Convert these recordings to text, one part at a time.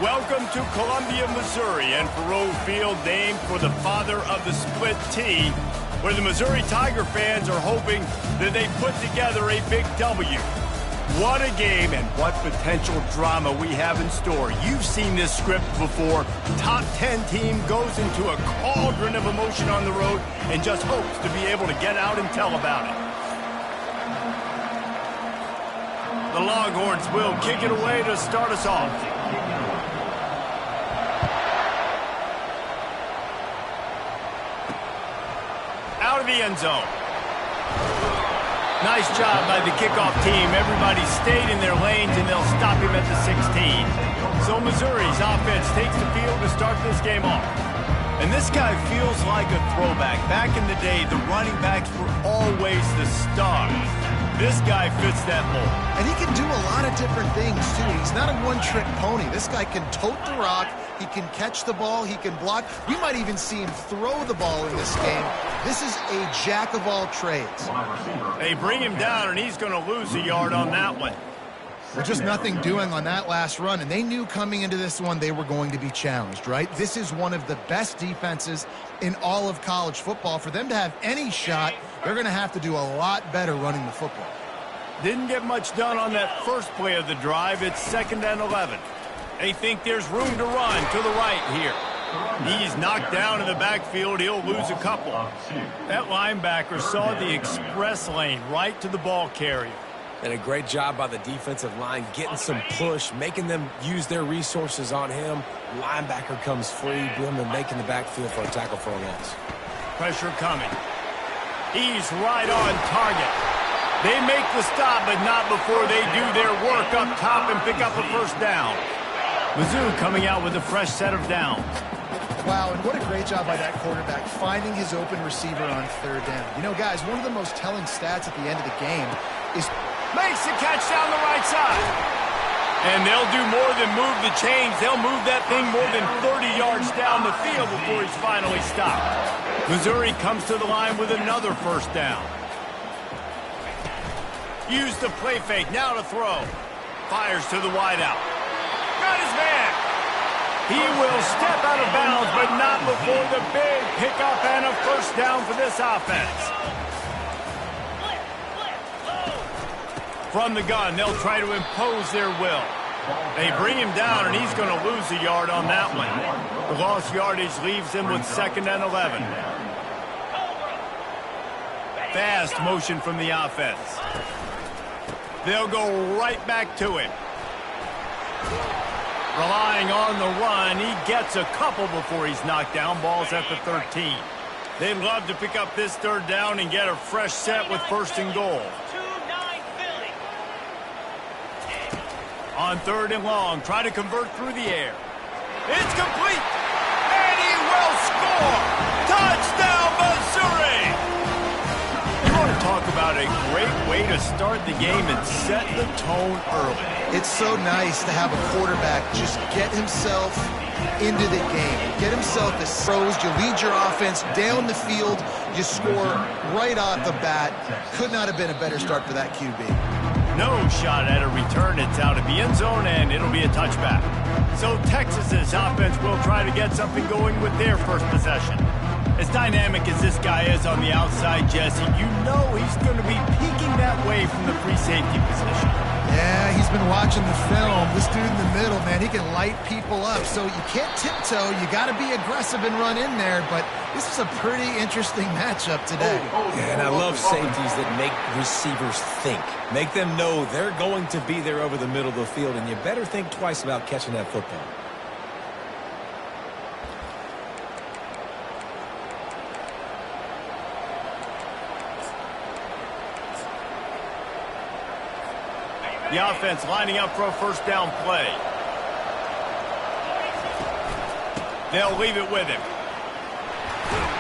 Welcome to Columbia, Missouri, and Faroe Field, named for the father of the split T, where the Missouri Tiger fans are hoping that they put together a big W. What a game and what potential drama we have in store. You've seen this script before. Top 10 team goes into a cauldron of emotion on the road and just hopes to be able to get out and tell about it. The Longhorns will kick it away to start us off. Out of the end zone. Nice job by the kickoff team. Everybody stayed in their lanes, and they'll stop him at the 16. So Missouri's offense takes the field to start this game off. And this guy feels like a throwback. Back in the day, the running backs were always the star. This guy fits that mold. And he can do a lot of different things, too. He's not a one-trick pony. This guy can tote the rock. He can catch the ball. He can block. We might even see him throw the ball in this game. This is a jack of all trades. They bring him down, and he's going to lose a yard on that one. There's just nothing doing on that last run, and they knew coming into this one they were going to be challenged, right? This is one of the best defenses in all of college football. For them to have any shot, they're going to have to do a lot better running the football. Didn't get much done on that first play of the drive. It's 2nd and 11. They think there's room to run to the right here. He's knocked down in the backfield. He'll lose a couple. That linebacker saw the express lane right to the ball carrier. And a great job by the defensive line getting some push, making them use their resources on him. Linebacker comes free, boom, and making the backfield for a tackle for a loss. Pressure coming. He's right on target. They make the stop, but not before they do their work up top and pick up a first down. Mizzou coming out with a fresh set of downs. Wow, and what a great job by that quarterback finding his open receiver on 3rd down. You know, guys, one of the most telling stats at the end of the game is... Makes the catch down the right side. And they'll do more than move the chains. They'll move that thing more than 30 yards down the field before he's finally stopped. Missouri comes to the line with another first down. Use the play fake, now to throw. Fires to the wideout. Got his man. He will step out of bounds, but not before the big pickup and a first down for this offense. From the gun, they'll try to impose their will. They bring him down, and he's going to lose a yard on that one. The lost yardage leaves him with 2nd and 11. Fast motion from the offense. They'll go right back to him. Relying on the run, he gets a couple before he's knocked down. Ball's at the 13. They'd love to pick up this 3rd down and get a fresh set with 1st and goal. On 3rd and long, try to convert through the air. It's complete, and he will score! Touchdown, Missouri! You want to talk about a great way to start the game and set the tone early. It's so nice to have a quarterback just get himself into the game. Get himself as pros. You lead your offense down the field. You score right off the bat. Could not have been a better start for that QB. No shot at a return. It's out of the end zone, and it'll be a touchback. So Texas's offense will try to get something going with their first possession. As dynamic as this guy is on the outside, Jesse, you know he's going to be peeking that way from the free safety position. Yeah, he's been watching the film. This dude in the middle, man, he can light people up. So you can't tiptoe. You got to be aggressive and run in there. But this is a pretty interesting matchup today. Yeah, and I love safeties that make receivers think. Make them know they're going to be there over the middle of the field, and you better think twice about catching that football. The offense lining up for a first down play. They'll leave it with him.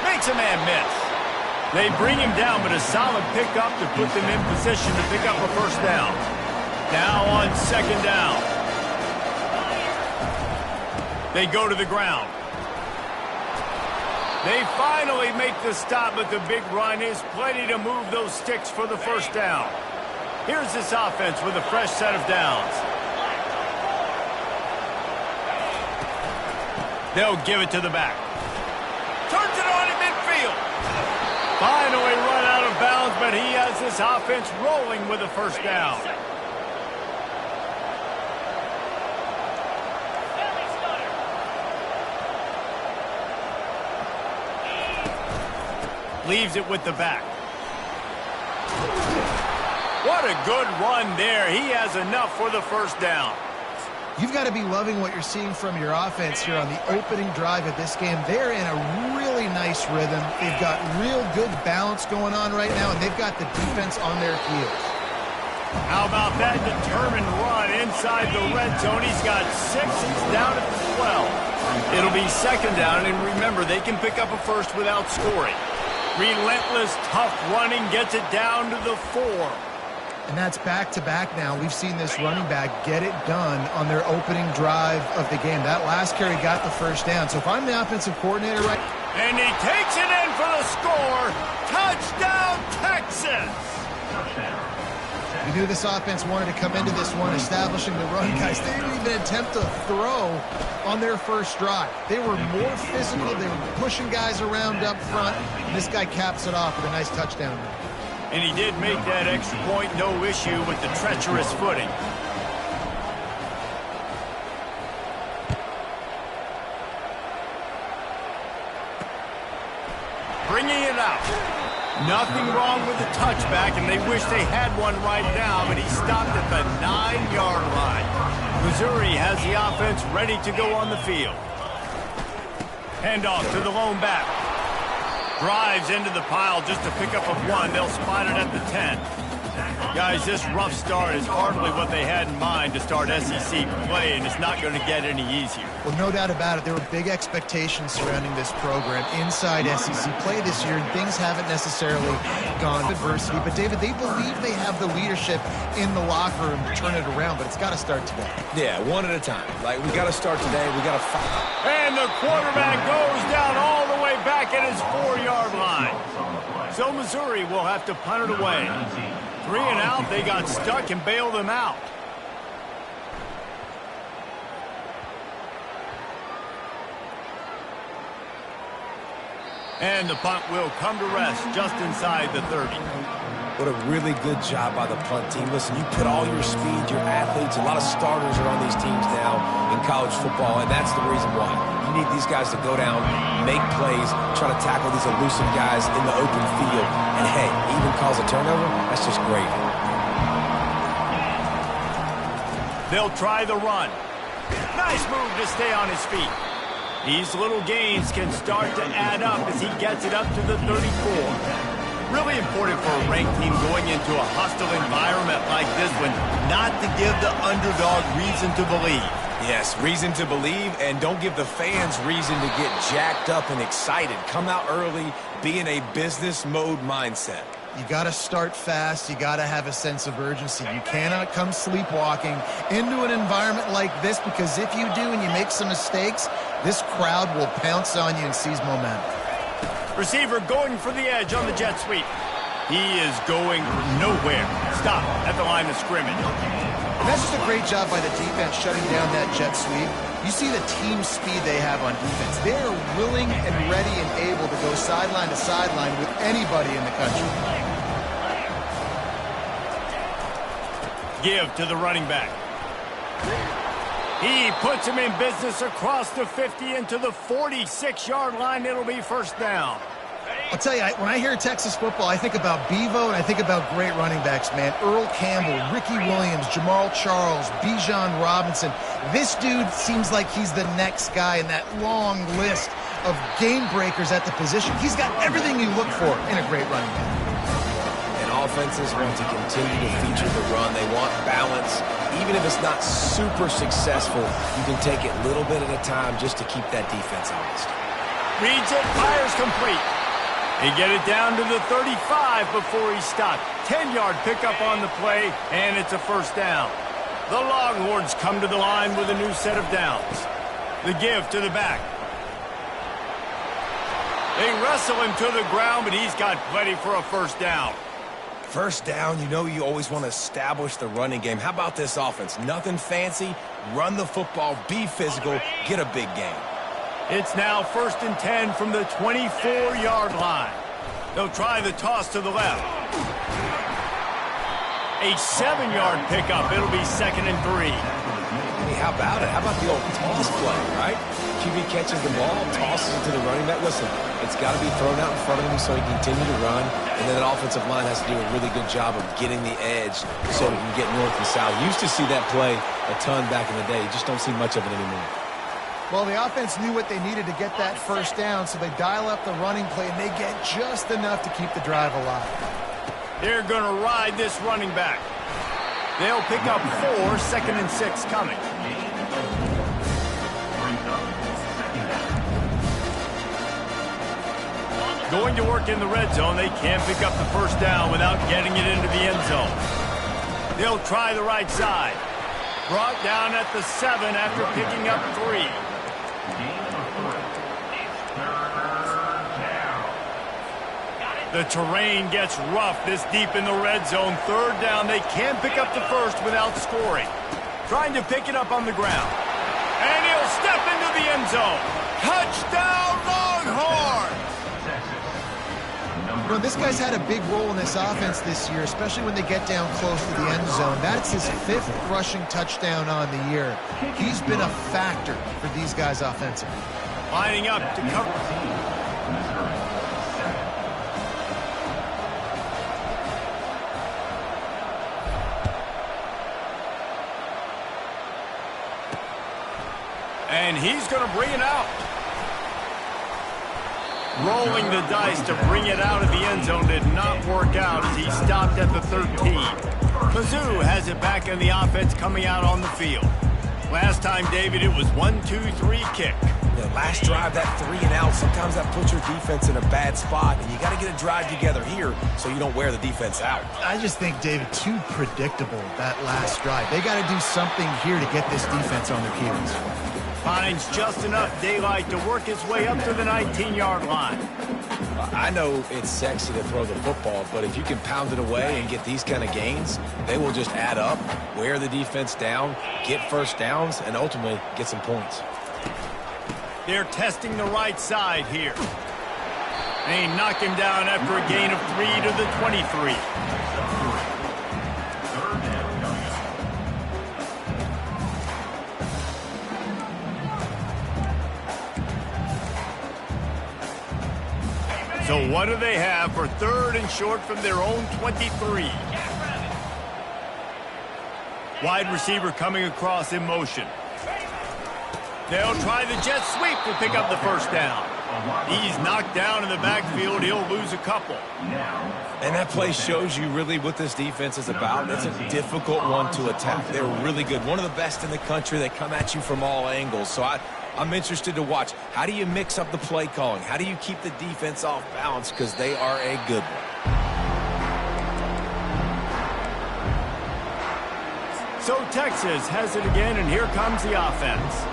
Makes a man miss. They bring him down, but a solid pickup to put them in position to pick up a first down. Now on 2nd down. They go to the ground. They finally make the stop, but the big run is plenty to move those sticks for the first down. Here's this offense with a fresh set of downs. They'll give it to the back. Turns it on in midfield. Finally run out of bounds, but he has this offense rolling with a first down. Leaves it with the back. What a good run there. He has enough for the first down. You've got to be loving what you're seeing from your offense here on the opening drive of this game. They're in a really nice rhythm. They've got real good balance going on right now, and they've got the defense on their heels. How about that determined run inside the red zone? He's got 6. He's down at the 12. It'll be second down, and remember, they can pick up a first without scoring. Relentless, tough running gets it down to the 4. And that's back-to-back now. We've seen this running back get it done on their opening drive of the game. That last carry got the first down. So if I'm the offensive coordinator, right? And he takes it in for the score. Touchdown, Texas! We knew this offense wanted to come into this one establishing the run, guys. They didn't even attempt to throw on their first drive. They were more physical. They were pushing guys around up front. And this guy caps it off with a nice touchdown run. And he did make that extra point, no issue with the treacherous footing. Bringing it out. Nothing wrong with the touchback, and they wish they had one right now, but he stopped at the 9-yard line. Missouri has the offense ready to go on the field. Handoff to the lone back. Drives into the pile just to pick up a 1. They'll spot it at the 10. Guys, this rough start is hardly what they had in mind to start SEC play, and it's not going to get any easier. Well, no doubt about it. There were big expectations surrounding this program inside SEC play this year, and things haven't necessarily gone with adversity. But, David, they believe they have the leadership in the locker room to turn it around, but it's got to start today. Yeah, one at a time. Like, we got to start today. We got to fight. And the quarterback goes down all the way back at his 4-yard line. So Missouri will have to punt it away. 3 and out, they got stuck and bailed them out. And the punt will come to rest just inside the 30. What a really good job by the punt team. Listen, you put all your speed, your athletes, a lot of starters are on these teams now in college football, and that's the reason why. You need these guys to go down, make plays, try to tackle these elusive guys in the open field, and hey, even cause a turnover, that's just great. They'll try the run. Nice move to stay on his feet. These little gains can start to add up as he gets it up to the 34. Really important for a ranked team going into a hostile environment like this one, not to give the underdog reason to believe. Yes, reason to believe, and don't give the fans reason to get jacked up and excited. Come out early, be in a business mode mindset. You got to start fast. You got to have a sense of urgency. You cannot come sleepwalking into an environment like this, because if you do and you make some mistakes, this crowd will pounce on you and seize momentum. Receiver going for the edge on the jet sweep. He is going nowhere. Stop at the line of scrimmage. And that's just a great job by the defense shutting down that jet sweep. You see the team speed they have on defense. They are willing and ready and able to go sideline to sideline with anybody in the country. Give to the running back. He puts him in business across the 50 into the 46-yard line. It'll be first down. I'll tell you, when I hear Texas football, I think about Bevo and I think about great running backs, man. Earl Campbell, Ricky Williams, Jamal Charles, Bijan Robinson. This dude seems like he's the next guy in that long list of game breakers at the position. He's got everything you look for in a great running back. And offenses want to continue to feature the run. They want balance. Even if it's not super successful, you can take it little bit at a time just to keep that defense honest. Reads it, fires complete. They get it down to the 35 before he stopped. 10-yard pickup on the play, and it's a first down. The Longhorns come to the line with a new set of downs. The give to the back. They wrestle him to the ground, but he's got plenty for a first down. First down, you know you always want to establish the running game. How about this offense? Nothing fancy. Run the football, be physical, get a big gain. It's now 1st and 10 from the 24-yard line. They'll try the toss to the left. A 7-yard pickup. It'll be 2nd and 3. Hey, how about it? How about the old toss play, right? QB catches the ball, tosses it to the running back. Listen, it's got to be thrown out in front of him so he can continue to run. And then that offensive line has to do a really good job of getting the edge so he can get north and south. Used to see that play a ton back in the day. You just don't see much of it anymore. Well, the offense knew what they needed to get that first down, so they dial up the running play, and they get just enough to keep the drive alive. They're going to ride this running back. They'll pick up 4, 2nd and 6 coming. Going to work in the red zone. They can't pick up the first down without getting it into the end zone. They'll try the right side. Brought down at the 7 after picking up 3. The terrain gets rough this deep in the red zone. 3rd down. They can't pick up the first without scoring. Trying to pick it up on the ground. And he'll step into the end zone. Touchdown, Longhorns! You know, this guy's had a big role in this offense this year, especially when they get down close to the end zone. That's his 5th rushing touchdown on the year. He's been a factor for these guys offensively. Lining up to cover. And he's going to bring it out. Rolling the dice to bring it out of the end zone did not work out as he stopped at the 13. Mizzou has it back in the offense coming out on the field. Last time, David, it was 1-2-3 kick. The last drive, that 3 and out, sometimes that puts your defense in a bad spot, and you got to get a drive together here so you don't wear the defense out. I just think, David, too predictable, that last drive. They got to do something here to get this defense on their heels. Finds just enough daylight to work his way up to the 19-yard line. I know it's sexy to throw the football, but if you can pound it away and get these kind of gains, they will just add up, wear the defense down, get first downs, and ultimately get some points. They're testing the right side here. They knock him down after a gain of 3 to the 23. So what do they have for 3rd and short from their own 23? Wide receiver coming across in motion. They'll try the jet sweep to pick up the first down. He's knocked down in the backfield. He'll lose a couple. And that play shows you really what this defense is about. It's a difficult one to attack. They're really good. One of the best in the country. They come at you from all angles. So I'm interested to watch. How do you mix up the play calling? How do you keep the defense off balance? Because they are a good one. So Texas has it again, and here comes the offense.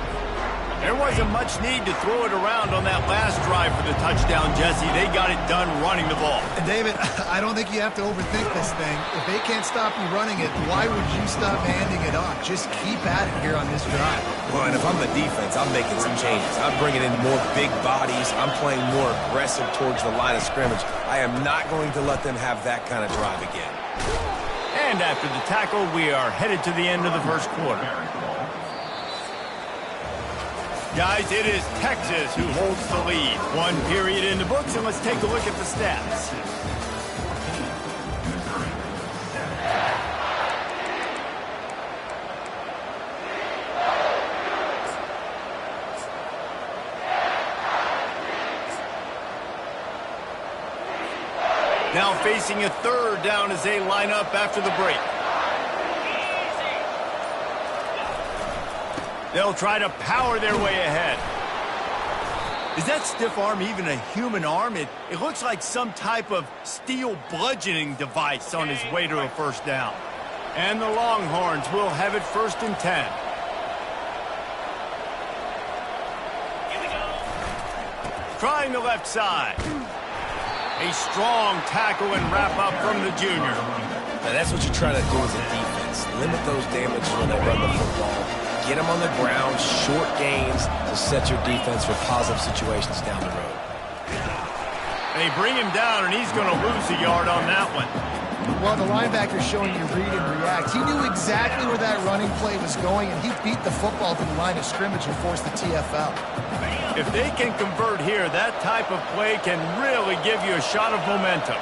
There wasn't much need to throw it around on that last drive for the touchdown, Jesse. They got it done running the ball. And David, I don't think you have to overthink this thing. If they can't stop you running it, why would you stop handing it off? Just keep at it here on this drive. Well, and if I'm the defense, I'm making some changes. I'm bringing in more big bodies. I'm playing more aggressive towards the line of scrimmage. I am not going to let them have that kind of drive again. And after the tackle, we are headed to the end of the first quarter. Guys, it is Texas who holds the lead. 1 period in the books, and let's take a look at the stats. Now facing a 3rd down as they line up after the break. They'll try to power their way ahead. Is that stiff arm even a human arm? It looks like some type of steel bludgeoning device on his way to a first down. And the Longhorns will have it 1st and 10. Trying the left side. A strong tackle and wrap up from the junior. Now that's what you're trying to do as a defense. Limit those damages when they run the football. Get them on the ground, short gains to set your defense for positive situations down the road. They bring him down, and he's going to lose a yard on that one. Well, the linebacker's showing you read and react. He knew exactly where that running play was going, and he beat the football to the line of scrimmage and forced the TFL. If they can convert here, that type of play can really give you a shot of momentum.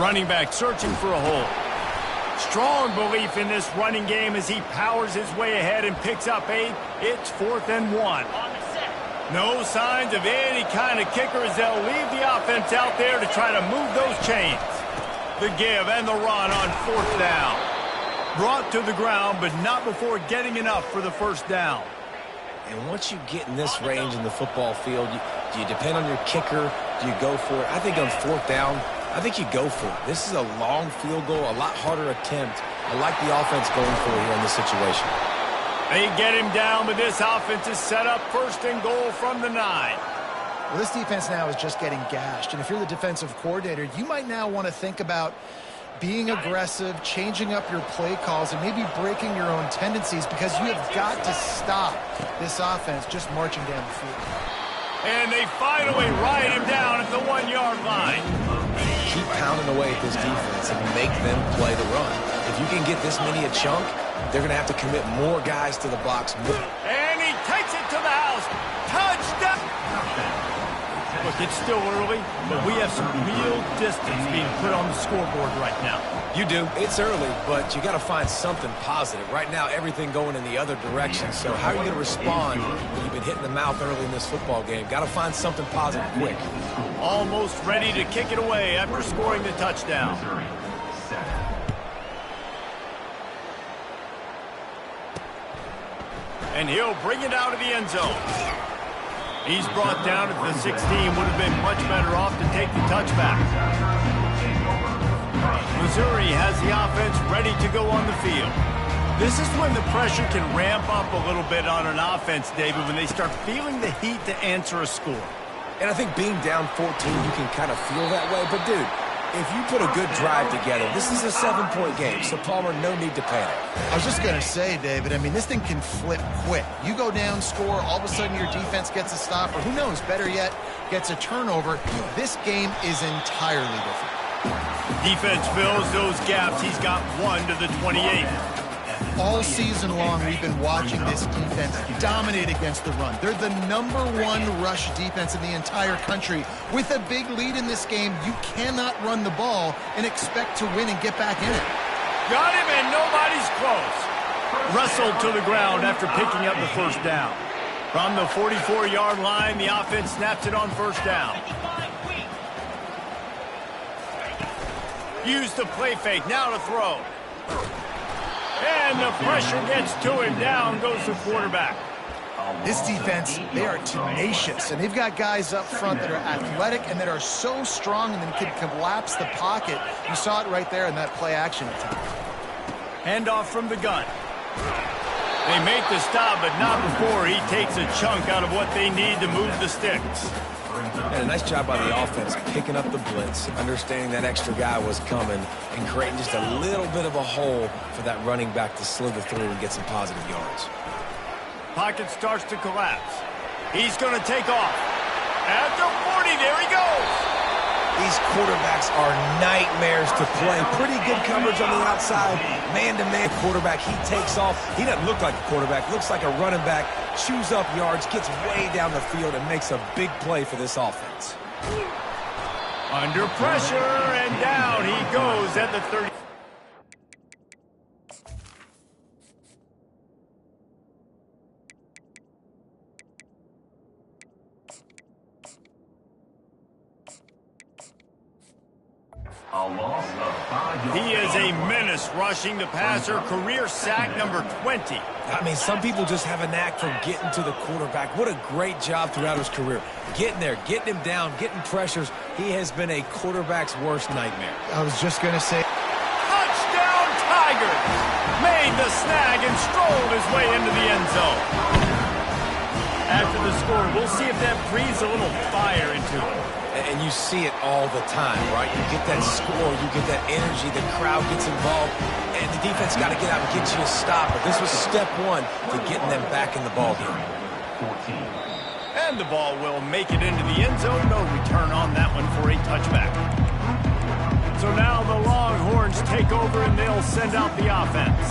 Running back searching for a hole. Strong belief in this running game as he powers his way ahead and picks up 8. It's 4th and 1. No signs of any kind of kickers. They'll leave the offense out there to try to move those chains. The give and the run on 4th down. Brought to the ground, but not before getting enough for the first down. And once you get in this range in the football field, do you depend on your kicker? Do you go for it? I think on 4th down, I think you go for it. This is a long field goal, a lot harder attempt. I like the offense going for it here in this situation. They get him down, but this offense is set up 1st and goal from the 9. Well, this defense now is just getting gashed. And if you're the defensive coordinator, you might now want to think about being aggressive, changing up your play calls, and maybe breaking your own tendencies, because you have got to stop this offense just marching down the field. And they finally ride him down at the 1-yard line. Keep pounding away at this defense and make them play the run. If you can get this many a chunk, they're going to have to commit more guys to the box. And he takes it to the house. Touchdown! Look, it's still early, but we have some real distance being put on the scoreboard right now. You do. It's early, but you got to find something positive. Right now, everything going in the other direction. So how are you going to respond when you've been hit in the mouth early in this football game? Got to find something positive quick. Almost ready to kick it away after scoring the touchdown. And he'll bring it out of the end zone. He's brought down at the 16. Would have been much better off to take the touchback. Missouri has the offense ready to go on the field. This is when the pressure can ramp up a little bit on an offense, David, when they start feeling the heat to answer a score. And I think being down 14, you can kind of feel that way. But, dude, if you put a good drive together, this is a 7-point game, so Palmer, no need to panic. I was just going to say, David, I mean, this thing can flip quick. You go down, score, all of a sudden your defense gets a stop, or who knows, better yet, gets a turnover. This game is entirely different. Defense fills those gaps. He's got 1 to the 28. All season long, we've been watching this defense dominate against the run. They're the #1 rush defense in the entire country. With a big lead in this game, you cannot run the ball and expect to win and get back in it. Got him, and nobody's close. Wrestled to the ground after picking up the first down. From the 44-yard line, the offense snaps it on first down. Use the play fake, now to throw. And the pressure gets to him. Down goes the quarterback. This defense, they are tenacious, and they've got guys up front that are athletic and that are so strong and then can collapse the pocket. You saw it right there in that play action attempt. Handoff from the gun. They make the stop, but not before he takes a chunk out of what they need to move the sticks. And a nice job by the offense picking up the blitz, understanding that extra guy was coming, and creating just a little bit of a hole for that running back to slither through and get some positive yards. Pocket starts to collapse. He's going to take off. At the 40, there he goes. These quarterbacks are nightmares to play. Pretty good coverage on the outside. Man-to-man quarterback. He takes off. He doesn't look like a quarterback. Looks like a running back. Chews up yards, gets way down the field, and makes a big play for this offense. Under pressure, and down he goes at the 30. He is a menace rushing the passer. Career sack number 20. I mean, some people just have a knack for getting to the quarterback. What a great job throughout his career. Getting there, getting him down, getting pressures. He has been a quarterback's worst nightmare. I was just going to say. Touchdown, Tigers! Made the snag and strolled his way into the end zone. After the score, we'll see if that breathes a little fire into him. And you see it all the time, right? You get that score, you get that energy, the crowd gets involved, and the defense got to get out and get you a stop. But this was step one to getting them back in the ball game. And the ball will make it into the end zone. No return on that one for a touchback. So now the Longhorns take over and they'll send out the offense.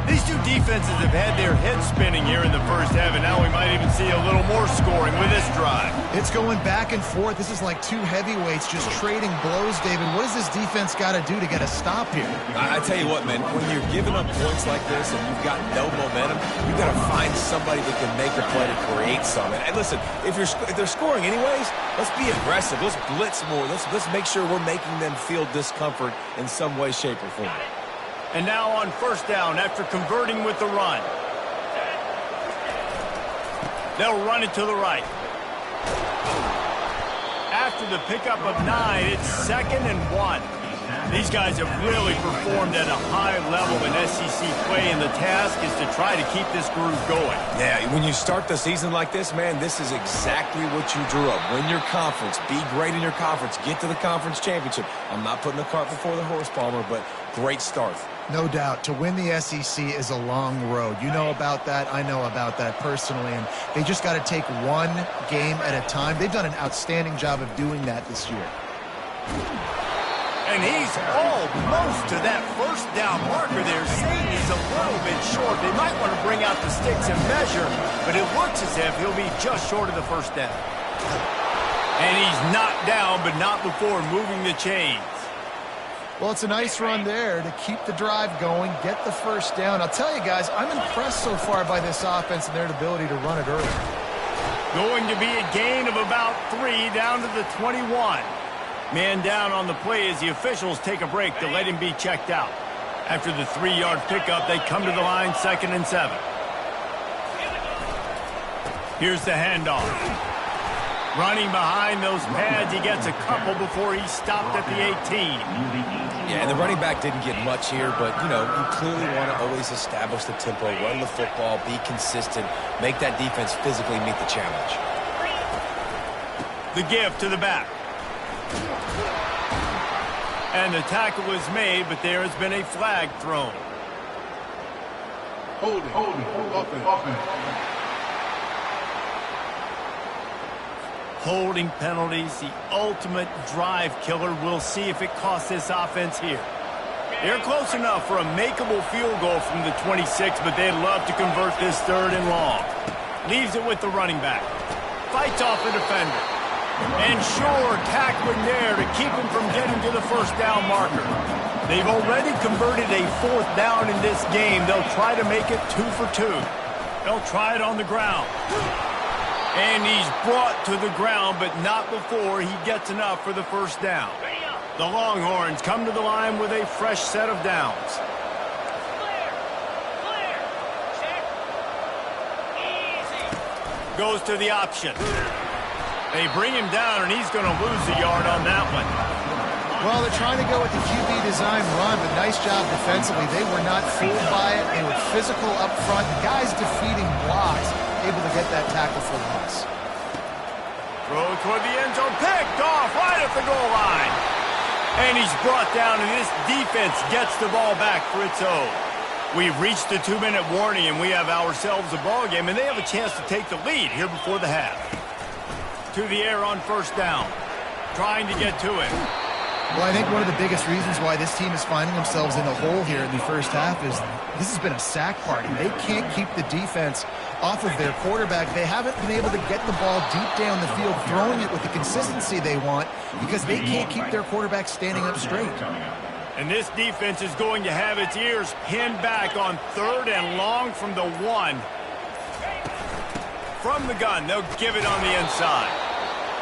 These two defenses have had their heads spinning here in the first half, and now we might even see a little more scoring with this drive. It's going back and forth. This is like two heavyweights just trading blows, David. What does this defense got to do to get a stop here? I tell you what, man, when you're giving up points like this and you've got no momentum, you've got to find somebody that can make a play to create something. And listen, if they're scoring anyways, let's be aggressive. Let's blitz more. Let's make sure we're making them feel discomfort in some way, shape, or form. And now on first down after converting with the run. They'll run it to the right. After the pickup of 9, it's 2nd and 1. These guys have really performed at a high level in SEC play, and the task is to try to keep this groove going. Yeah, when you start the season like this, man, this is exactly what you drew up. Win your conference. Be great in your conference. Get to the conference championship. I'm not putting the cart before the horse, Palmer, but great start. No doubt. To win the SEC is a long road. You know about that. I know about that personally. And they just got to take one game at a time. They've done an outstanding job of doing that this year. And he's almost to that first down marker there. Saying he's a little bit short. They might want to bring out the sticks and measure, but it looks as if he'll be just short of the first down. And he's knocked down, but not before moving the chains. Well, it's a nice run there to keep the drive going, get the first down. I'll tell you guys, I'm impressed so far by this offense and their ability to run it early. Going to be a gain of about 3 down to the 21. Man down on the play as the officials take a break to let him be checked out. After the 3-yard pickup, they come to the line 2nd and 7. Here's the handoff. Running behind those pads, he gets a couple before he stopped at the 18. Yeah, and the running back didn't get much here, but, you know, you clearly want to always establish the tempo, run the football, be consistent, make that defense physically meet the challenge. The give to the back. And the tackle is made, but there has been a flag thrown. Hold it. Holding penalties, the ultimate drive killer. We'll see if it costs this offense here. They're close enough for a makeable field goal from the 26, but they'd love to convert this 3rd and long. Leaves it with the running back. Fights off the defender. And sure, tackling there to keep him from getting to the first down marker. They've already converted a 4th down in this game. They'll try to make it 2 for 2. They'll try it on the ground. And he's brought to the ground, but not before he gets enough for the first down. The Longhorns come to the line with a fresh set of downs. Clear. Check. Easy. Goes to the option. They bring him down, and he's going to lose a yard on that one. Well, they're trying to go with the QB design run, but nice job defensively. They were not fooled by it. They were physical up front. Guys defeating blocks, able to get that tackle for loss. Throw toward the end zone, picked off right at the goal line. And he's brought down, and this defense gets the ball back for its own. We've reached the 2-minute warning, and we have ourselves a ball game, and they have a chance to take the lead here before the half. To the air on first down, trying to get to it. Well, I think one of the biggest reasons why this team is finding themselves in a hole here in the first half is this has been a sack party. They can't keep the defense off of their quarterback. They haven't been able to get the ball deep down the field, throwing it with the consistency they want because they can't keep their quarterback standing up straight. And this defense is going to have its ears pinned back on 3rd and long from the 1. From the gun, they'll give it on the inside.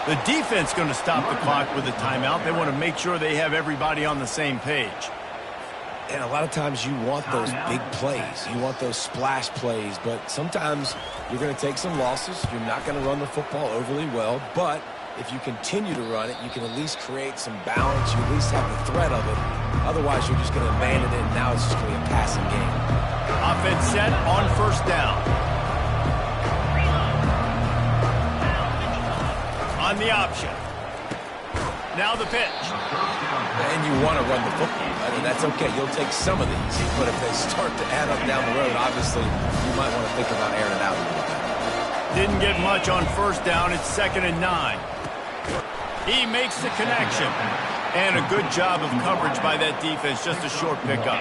The defense going to stop the clock with a timeout. They want to make sure they have everybody on the same page. And a lot of times you want those big plays. You want those splash plays, but sometimes you're going to take some losses. You're not going to run the football overly well, but if you continue to run it, you can at least create some balance. You at least have the threat of it. Otherwise, you're just going to abandon it, and now it's just going to be a passing game. Offense set on first down. On the option. Now the pitch. And you want to run the football, right? And that's okay. You'll take some of these. But if they start to add up down the road, obviously, you might want to think about airing it out a little bit. Didn't get much on first down. It's 2nd and 9. He makes the connection. And a good job of coverage by that defense. Just a short pickup.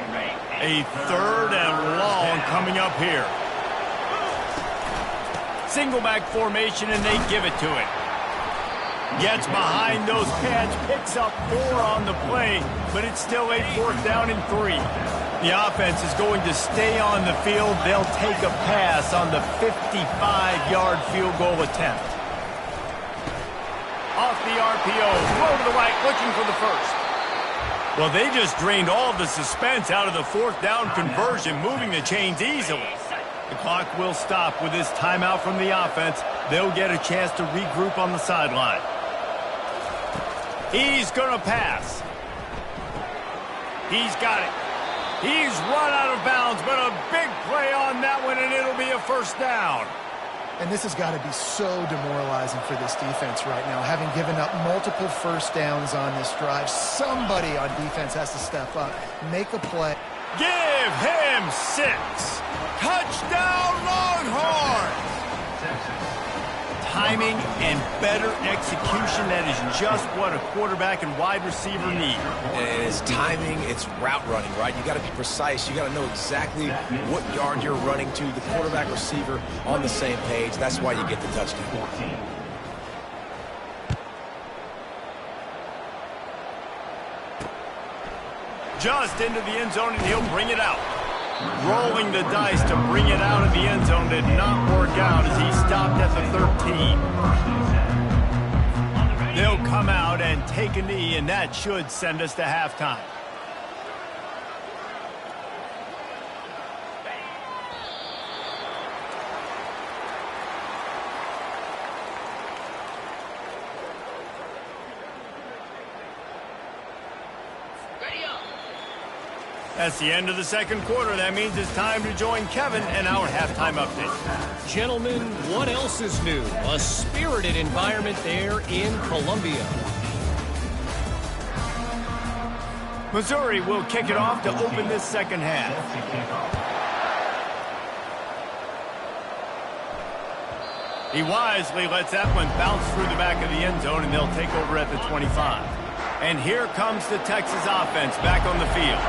A 3rd and long coming up here. Single back formation, and they give it to him. Gets behind those pads, picks up 4 on the play, but it's still a 4th down and 3. The offense is going to stay on the field. They'll take a pass on the 55-yard field goal attempt. Off the RPO, throw to the right, looking for the first. Well, they just drained all the suspense out of the 4th down conversion, moving the chains easily. The clock will stop with this timeout from the offense. They'll get a chance to regroup on the sideline. He's going to pass. He's got it. He's run out of bounds, but a big play on that one, and it'll be a 1st down. And this has got to be so demoralizing for this defense right now, having given up multiple 1st downs on this drive. Somebody on defense has to step up, make a play. Give him 6. Touchdown, Longhorns! Timing and better execution, that is just what a quarterback and wide receiver need. And it's timing, it's route running, right? You got to be precise. You got to know exactly what yard you're running to. The quarterback, receiver on the same page. That's why you get the touchdown. Just into the end zone, and he'll bring it out. Rolling the dice to bring it out of the end zone did not work out as he stopped at the 13. They'll come out and take a knee, and that should send us to halftime. That's the end of the 2nd quarter. That means it's time to join Kevin and our halftime update. Gentlemen, what else is new? A spirited environment there in Columbia. Missouri will kick it off to open this 2nd half. He wisely lets that one bounce through the back of the end zone, and they'll take over at the 25. And here comes the Texas offense back on the field.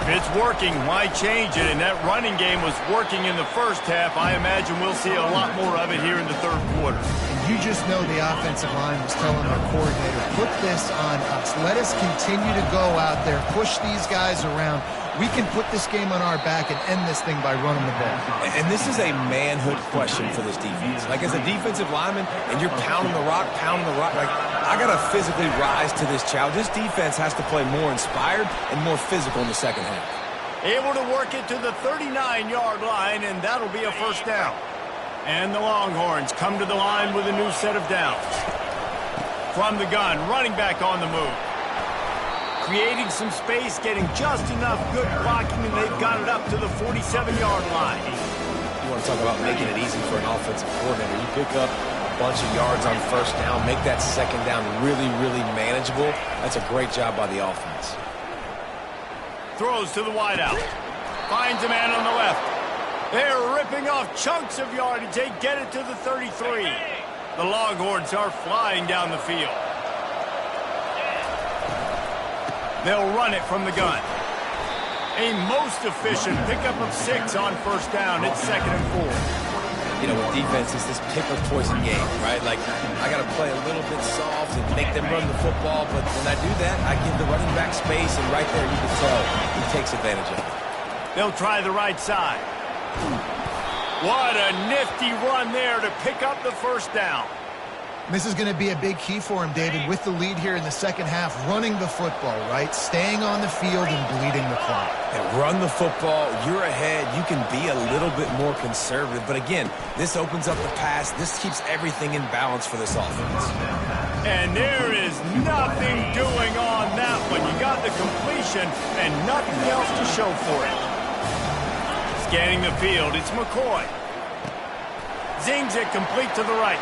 If it's working, why change it? And that running game was working in the 1st half. I imagine we'll see a lot more of it here in the 3rd quarter. And you just know the offensive line was telling our coordinator, put this on us. Let us continue to go out there, push these guys around. We can put this game on our back and end this thing by running the ball. And this is a manhood question for this defense. Like, as a defensive lineman, and you're pounding the rock, like, I got to physically rise to this challenge. This defense has to play more inspired and more physical in the 2nd half. Able to work it to the 39-yard line, and that'll be a 1st down. And the Longhorns come to the line with a new set of downs. From the gun, running back on the move. Creating some space, getting just enough good blocking, and they've got it up to the 47-yard line. You want to talk about making it easy for an offensive coordinator. You pick up a bunch of yards on 1st down, make that 2nd down really, really manageable. That's a great job by the offense. Throws to the wideout. Finds a man on the left. They're ripping off chunks of yardage. They get it to the 33. The Longhorns are flying down the field. They'll run it from the gun. A most efficient pickup of 6 on 1st down. It's 2nd and 4. You know, with defense, it's this pick or poison game, right? Like, I got to play a little bit soft and make them run the football, but when I do that, I give the running back space, and right there you can tell he takes advantage of it. They'll try the right side. What a nifty run there to pick up the 1st down. This is going to be a big key for him, David, with the lead here in the 2nd half, running the football, right? Staying on the field and bleeding the clock. And run the football, you're ahead, you can be a little bit more conservative. But again, this opens up the pass. This keeps everything in balance for this offense. And there is nothing doing on that one. You got the completion and nothing else to show for it. Scanning the field, it's McCoy. Zings it complete to the right.